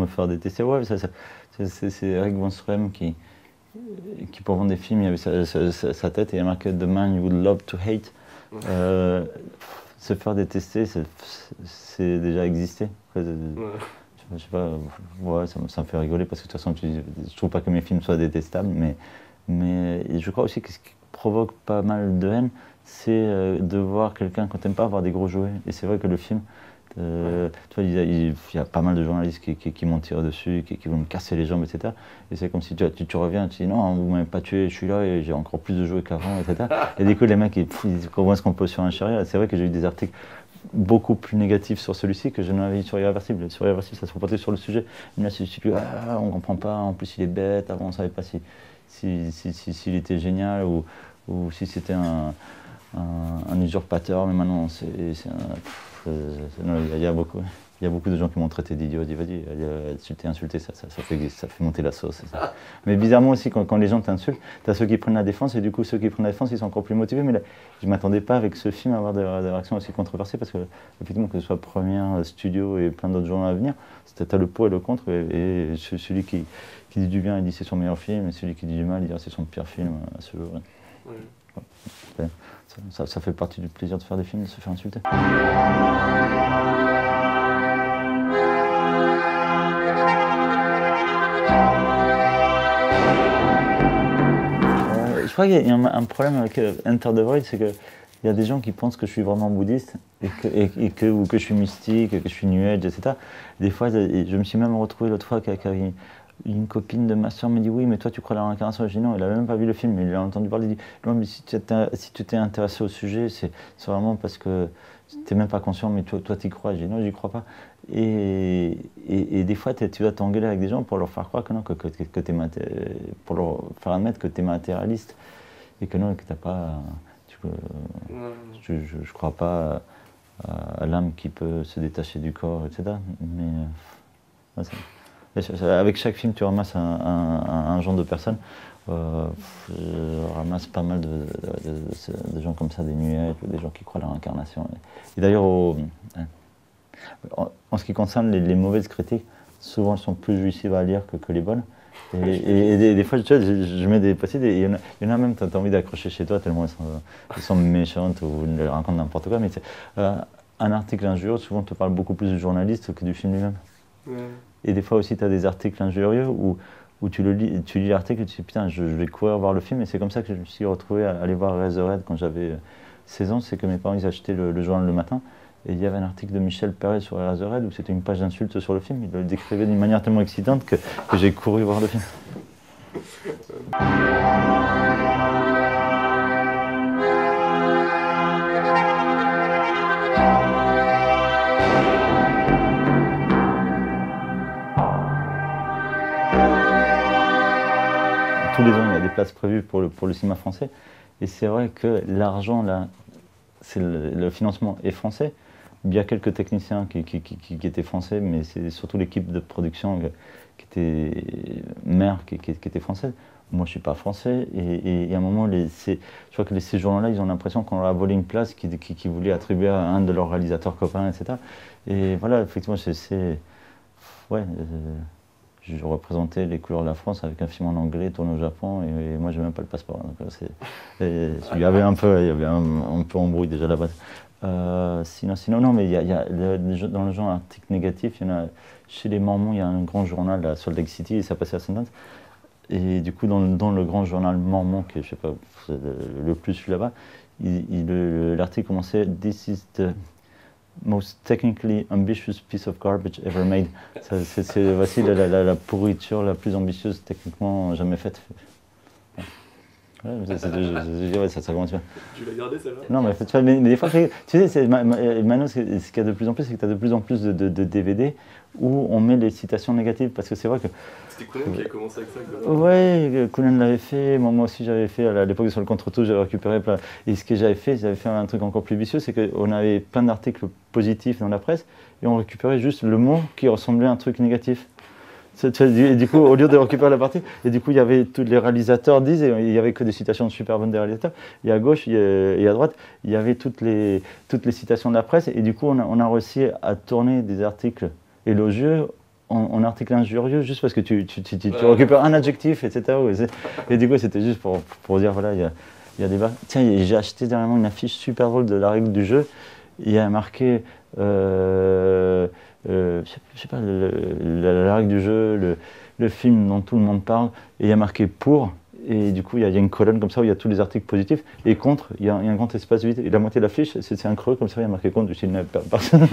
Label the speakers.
Speaker 1: me faire détester. Ouais, c'est Eric von Stroheim qui, pour vendre des films, il avait sa tête et il a marqué The man you would love to hate. Se faire détester, c'est déjà existé. Après, je sais pas, ouais, ça me fait rigoler parce que de toute façon, je trouve pas que mes films soient détestables, mais je crois aussi que ce qui provoque pas mal de haine, c'est de voir quelqu'un qu'on t'aime pas avoir des gros jouets. Et c'est vrai que le film, tu vois, il y a pas mal de journalistes qui m'ont tiré dessus, qui vont me casser les jambes, etc. Et c'est comme si tu reviens, tu dis non, vous m'avez pas tué, je suis là et j'ai encore plus de jouets qu'avant, etc. Et du coup, les mecs, ils disent comment est-ce qu'on peut surenchérir. C'est vrai que j'ai eu des articles beaucoup plus négatifs sur celui-ci que je n'avais eu sur Irréversible. Sur Irréversible, ça se reportait sur le sujet. Mais là, c'est on comprend pas, en plus il est bête, avant on savait pas s'il était génial ou si c'était un usurpateur, mais maintenant il y a beaucoup de gens qui m'ont traité d'idiot, dit vas-y, insulter, ça fait monter la sauce. Ça. Mais bizarrement aussi, quand les gens t'insultent, tu as ceux qui prennent la défense, et du coup ceux qui prennent la défense, ils sont encore plus motivés. Mais là, je ne m'attendais pas avec ce film à avoir des réactions aussi controversées, parce que effectivement, que ce soit Première, Studio et plein d'autres gens à venir, tu as le pour et le contre, et celui qui dit du bien, il dit c'est son meilleur film, et celui qui dit du mal, il dit c'est son pire film à ce jour. Ouais. Ça fait partie du plaisir de faire des films, de se faire insulter. Je crois qu'il y a un problème avec Enter the Void, c'est qu'il y a des gens qui pensent que je suis vraiment bouddhiste ou que je suis mystique, que je suis New Age, etc. Des fois, je me suis même retrouvé l'autre fois qu'avec une copine de ma soeur me dit oui, mais toi tu crois à la réincarnation. Je dis non, elle n'avait même pas vu le film, mais il a entendu parler. Il dit non, mais si tu t'es intéressé au sujet, c'est vraiment parce que tu n'es même pas conscient, mais toi tu y crois. Je dis non, j'y crois pas. Et des fois, tu vas t'engueuler avec des gens pour leur faire croire que non, pour leur faire admettre que tu es matérialiste et que non, que tu n'as pas. Je crois pas à l'âme qui peut se détacher du corps, etc. Mais avec chaque film, tu ramasses un genre de personnes. Je ramasse pas mal de gens comme ça, des nuages, des gens qui croient à la réincarnation. Et d'ailleurs, en ce qui concerne les mauvaises critiques, souvent elles sont plus jouissives à lire que les bonnes. Et des fois, tu vois, je mets des post-it et il y en a même, tu as envie d'accrocher chez toi tellement elles sont méchantes ou elles racontent n'importe quoi. Mais un article injurieux, souvent, te parle beaucoup plus du journaliste que du film lui-même. Ouais. Et des fois aussi, tu as des articles injurieux où tu lis l'article et tu te dis putain, je vais courir voir le film. Et c'est comme ça que je me suis retrouvé à aller voir Razorhead quand j'avais 16 ans. C'est que mes parents, ils achetaient le journal le matin. Et il y avait un article de Michel Perret sur Razorhead où c'était une page d'insultes sur le film. Il le décrivait d'une manière tellement excitante que j'ai couru voir le film. Tous les ans, il y a des places prévues pour le cinéma français. Et c'est vrai que l'argent, là, le financement est français. Il y a quelques techniciens qui étaient français, mais c'est surtout l'équipe de production qui était mère qui était française. Moi, je ne suis pas français. Et à un moment, je crois que ces journaux-là, ils ont l'impression qu'on leur a volé une place qu'ils voulaient attribuer à un de leurs réalisateurs copains, etc. Et voilà, effectivement, je représentais les couleurs de la France avec un film en anglais tourné au Japon et moi, je n'ai même pas le passeport. Donc, il y avait un peu embrouille déjà là-bas. Sinon, non, mais dans le genre article négatif, il y en a chez les Mormons, il y a un grand journal à Salt Lake City et ça passait à Sundance. Et du coup, dans le grand journal mormon, qui est, je sais pas, le plus là-bas, l'article commençait « This is the most technically ambitious piece of garbage ever made ». Voici la pourriture la plus ambitieuse techniquement jamais faite. Ouais, ça commence bien.
Speaker 2: Tu l'as gardé celle-là?
Speaker 1: Non, mais des fois, tu sais, maintenant, ce qu'il y a de plus en plus, c'est que tu as de plus en plus de DVD où on met les citations négatives, parce que c'est vrai que...
Speaker 2: C'était Conan qui avait commencé avec ça.
Speaker 1: Oui, Conan l'avait fait, moi aussi j'avais fait, à l'époque de Sur le contre-tout, j'avais récupéré plein... Et ce que j'avais fait un truc encore plus vicieux, c'est qu'on avait plein d'articles positifs dans la presse, et on récupérait juste le mot qui ressemblait à un truc négatif. Et du coup, au lieu de récupérer la partie, et du coup, il y avait tous les réalisateurs disent, et il n'y avait que des citations super bonnes des réalisateurs, et à gauche et à droite, il y avait toutes les citations de la presse, et du coup, on a réussi à tourner des articles élogieux en article injurieux juste parce que tu récupères un adjectif, etc. Et du coup, c'était juste pour dire, voilà, il y a des bas. Tiens, j'ai acheté dernièrement une affiche super drôle de la règle du jeu. Il y a marqué, je sais pas, la règle du jeu, le film dont tout le monde parle, et il y a marqué pour. Et du coup, il y a une colonne comme ça où il y a tous les articles positifs. Et contre, il y a un grand espace vide. Et la moitié de l'affiche, c'est un creux comme ça, il y a marqué contre. Je dis, personne.